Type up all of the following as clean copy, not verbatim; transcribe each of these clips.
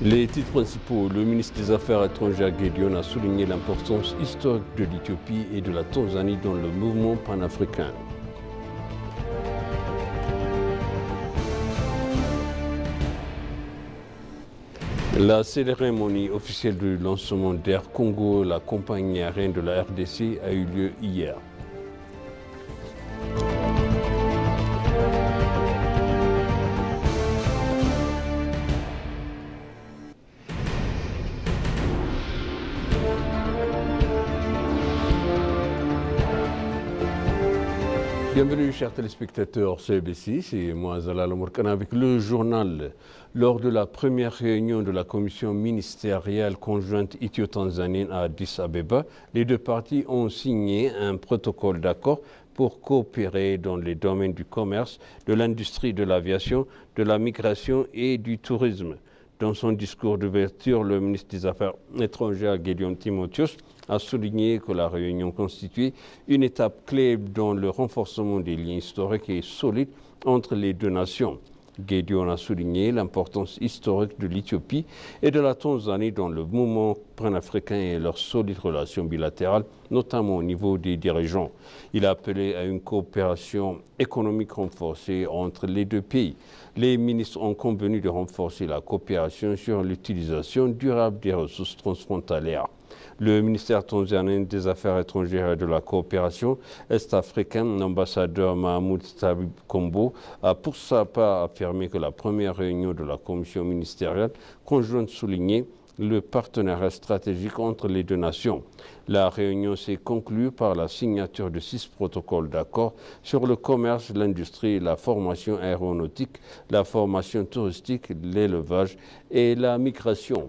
Les titres principaux, le ministre des Affaires étrangères Gédéon a souligné l'importance historique de l'Éthiopie et de la Tanzanie dans le mouvement panafricain. La cérémonie officielle du lancement d'Air Congo, la compagnie aérienne de la RDC, a eu lieu hier. Bienvenue chers téléspectateurs CBC, c'est moi Zalal Mourkana avec le journal. Lors de la première réunion de la commission ministérielle conjointe ethio-tanzanienne à Addis Abeba, les deux parties ont signé un protocole d'accord pour coopérer dans les domaines du commerce, de l'industrie de l'aviation, de la migration et du tourisme. Dans son discours d'ouverture, le ministre des Affaires étrangères Gédéon Timotheus a souligné que la réunion constituait une étape clé dans le renforcement des liens historiques et solides entre les deux nations. Gédéon a souligné l'importance historique de l'Éthiopie et de la Tanzanie dans le mouvement panafricain et leurs solides relations bilatérales, notamment au niveau des dirigeants. Il a appelé à une coopération économique renforcée entre les deux pays. Les ministres ont convenu de renforcer la coopération sur l'utilisation durable des ressources transfrontalières. Le ministère tanzanien des Affaires étrangères et de la coopération est-africaine, l'ambassadeur Mahmoud Tabib Kombo, a pour sa part affirmé que la première réunion de la commission ministérielle conjointe soulignait le partenariat stratégique entre les deux nations. La réunion s'est conclue par la signature de 6 protocoles d'accord sur le commerce, l'industrie, la formation aéronautique, la formation touristique, l'élevage et la migration.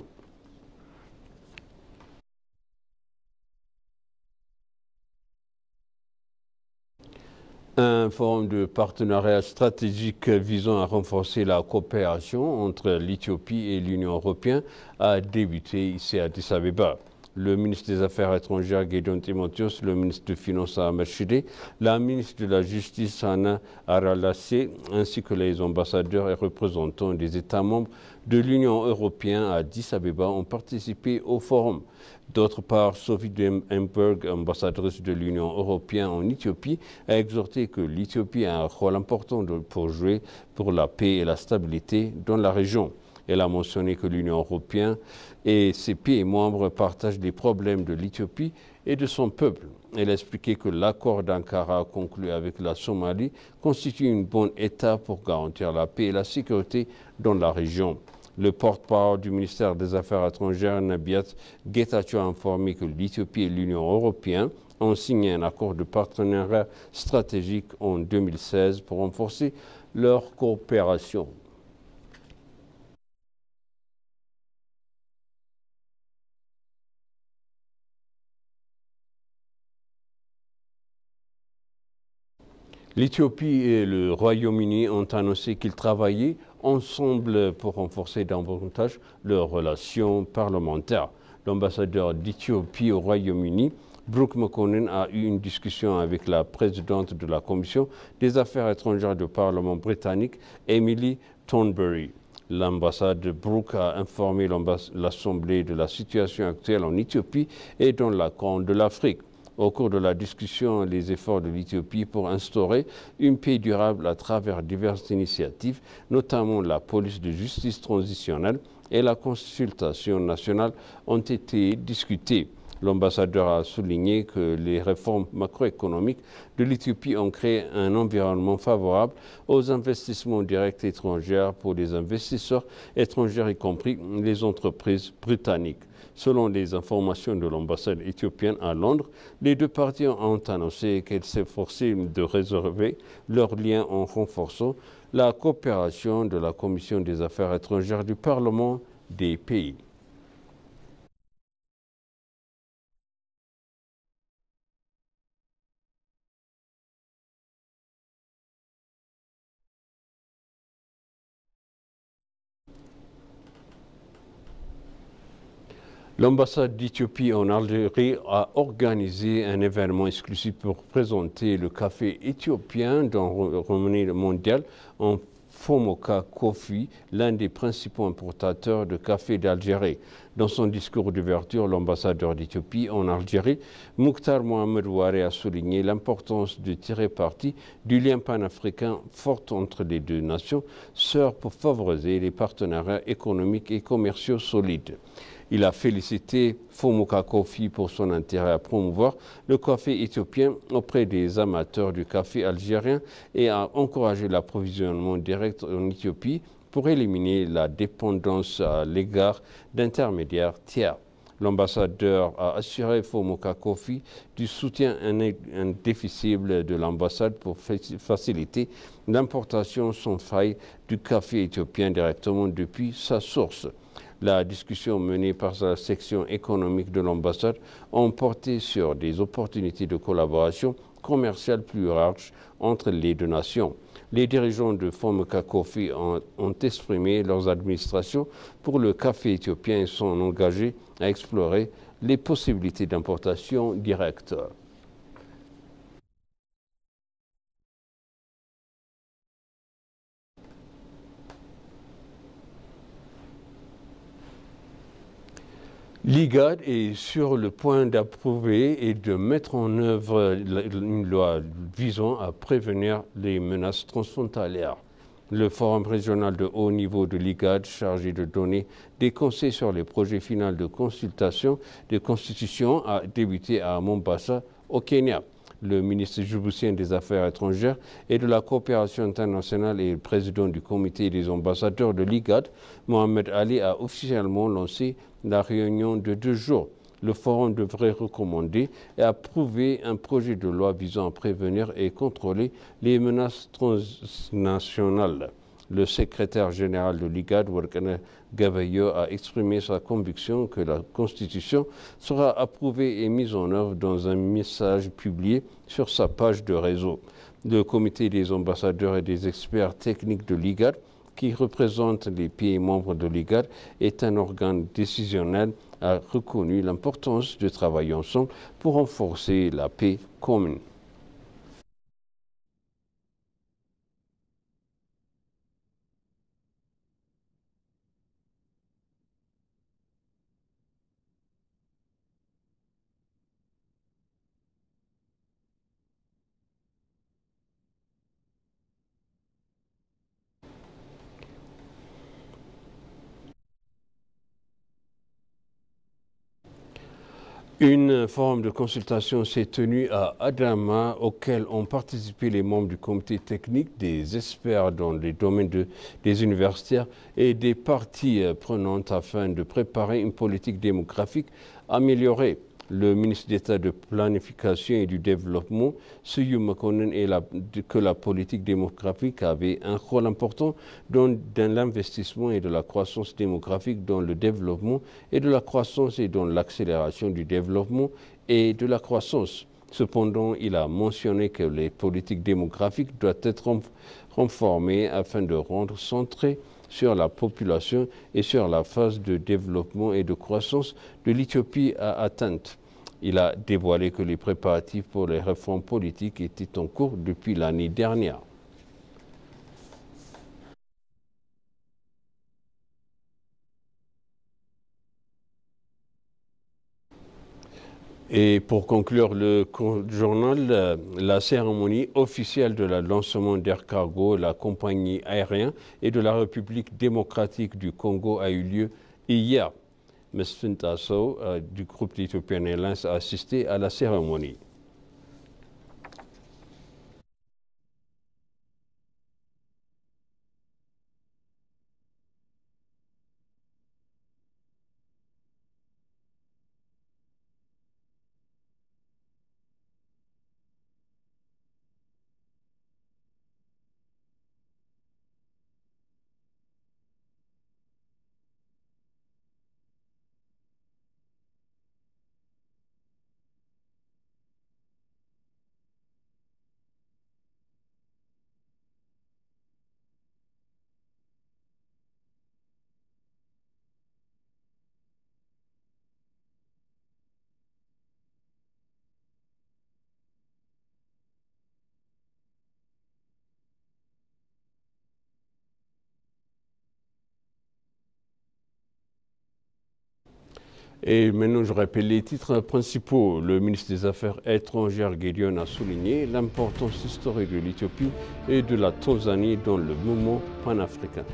Un forum de partenariat stratégique visant à renforcer la coopération entre l'Éthiopie et l'Union européenne a débuté ici à Addis Abeba. Le ministre des Affaires étrangères Gédéon Timotheus, le ministre des Finances Ahmed Shide, la ministre de la Justice Anna Aralassé, ainsi que les ambassadeurs et représentants des États membres de l'Union européenne à Addis Abeba ont participé au forum. D'autre part, Sophie Demberg, ambassadrice de l'Union européenne en Éthiopie, a exhorté que l'Éthiopie a un rôle important pour jouer pour la paix et la stabilité dans la région. Elle a mentionné que l'Union européenne et ses pays membres partagent les problèmes de l'Éthiopie et de son peuple. Elle a expliqué que l'accord d'Ankara conclu avec la Somalie constitue une bonne étape pour garantir la paix et la sécurité dans la région. Le porte-parole du ministère des Affaires étrangères, Nabiat Getachew, a informé que l'Éthiopie et l'Union européenne ont signé un accord de partenariat stratégique en 2016 pour renforcer leur coopération. L'Éthiopie et le Royaume-Uni ont annoncé qu'ils travaillaient ensemble pour renforcer davantage leurs relations parlementaires. L'ambassadeur d'Éthiopie au Royaume-Uni, Brooke McConnell, a eu une discussion avec la présidente de la Commission des Affaires étrangères du Parlement britannique, Emily Thornberry. L'ambassade de Brooke a informé l'Assemblée de la situation actuelle en Éthiopie et dans la Corne de l'Afrique. Au cours de la discussion, les efforts de l'Éthiopie pour instaurer une paix durable à travers diverses initiatives, notamment la police de justice transitionnelle et la consultation nationale, ont été discutés. L'ambassadeur a souligné que les réformes macroéconomiques de l'Éthiopie ont créé un environnement favorable aux investissements directs étrangers pour les investisseurs étrangers, y compris les entreprises britanniques. Selon les informations de l'ambassade éthiopienne à Londres, les deux parties ont annoncé qu'elles s'efforçaient de résorber leurs liens en renforçant la coopération de la Commission des Affaires étrangères du Parlement des pays. L'ambassade d'Éthiopie en Algérie a organisé un événement exclusif pour présenter le café éthiopien dans la renommée mondiale en Fomoka Coffee, l'un des principaux importateurs de café d'Algérie. Dans son discours d'ouverture, l'ambassadeur d'Éthiopie en Algérie, Mokhtar Mohamed Ouare, a souligné l'importance de tirer parti du lien panafricain fort entre les deux nations, sœurs, pour favoriser les partenariats économiques et commerciaux solides. Il a félicité Fomoka Coffee pour son intérêt à promouvoir le café éthiopien auprès des amateurs du café algérien et a encouragé l'approvisionnement direct en Éthiopie pour éliminer la dépendance à l'égard d'intermédiaires tiers. L'ambassadeur a assuré Fomoka Coffee du soutien indéfectible de l'ambassade pour faciliter l'importation sans faille du café éthiopien directement depuis sa source. La discussion menée par la section économique de l'ambassade a porté sur des opportunités de collaboration commerciale plus larges entre les deux nations. Les dirigeants de Fomoka Coffee ont exprimé leurs administrations pour le café éthiopien et sont engagés à explorer les possibilités d'importation directe. L'IGAD est sur le point d'approuver et de mettre en œuvre une loi visant à prévenir les menaces transfrontalières. Le forum régional de haut niveau de l'IGAD, chargé de donner des conseils sur les projets finaux de consultation de constitution, a débuté à Mombasa, au Kenya. Le ministre djiboutien des Affaires étrangères et de la coopération internationale et le président du comité des ambassadeurs de l'IGAD, Mohamed Ali, a officiellement lancé la réunion de 2 jours. Le forum devrait recommander et approuver un projet de loi visant à prévenir et contrôler les menaces transnationales. Le secrétaire général de l'IGAD, Workana Gabayo, a exprimé sa conviction que la Constitution sera approuvée et mise en œuvre dans un message publié sur sa page de réseau. Le comité des ambassadeurs et des experts techniques de l'IGAD, qui représente les pays membres de l'IGAD, est un organe décisionnel, a reconnu l'importance de travailler ensemble pour renforcer la paix commune. Une forum de consultation s'est tenue à Adama, auquel ont participé les membres du comité technique, des experts dans les domaines des universitaires et des parties prenantes afin de préparer une politique démographique améliorée. Le ministre d'État de Planification et du Développement, Suyu Makonnen, que la politique démographique avait un rôle important dans l'investissement et de la croissance démographique, dans le développement et de la croissance et dans l'accélération du développement et de la croissance. Cependant, il a mentionné que les politiques démographiques doivent être renforcées afin de rendre centrées sur la population et sur la phase de développement et de croissance de l'Éthiopie atteinte. Il a dévoilé que les préparatifs pour les réformes politiques étaient en cours depuis l'année dernière. Et pour conclure le journal, la cérémonie officielle de le lancement d'Air Cargo, la compagnie aérienne et de la République démocratique du Congo, a eu lieu hier. Mesfin Tasso du groupe d'Ethiopian Airlines a assisté à la cérémonie. Et maintenant, je rappelle les titres principaux. Le ministre des Affaires étrangères, Gideon, a souligné l'importance historique de l'Éthiopie et de la Tanzanie dans le mouvement panafricain.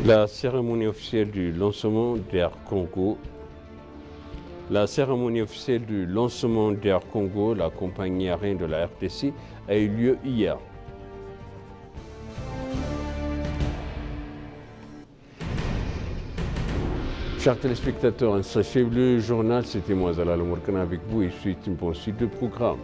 La cérémonie officielle du lancement d'Air Congo. La cérémonie officielle du lancement d'Air Congo, la compagnie aérienne de la RDC, a eu lieu hier. Chers téléspectateurs, ainsi le journal, c'était moi Zalal Mourkana avec vous et suite une bonne suite de programme.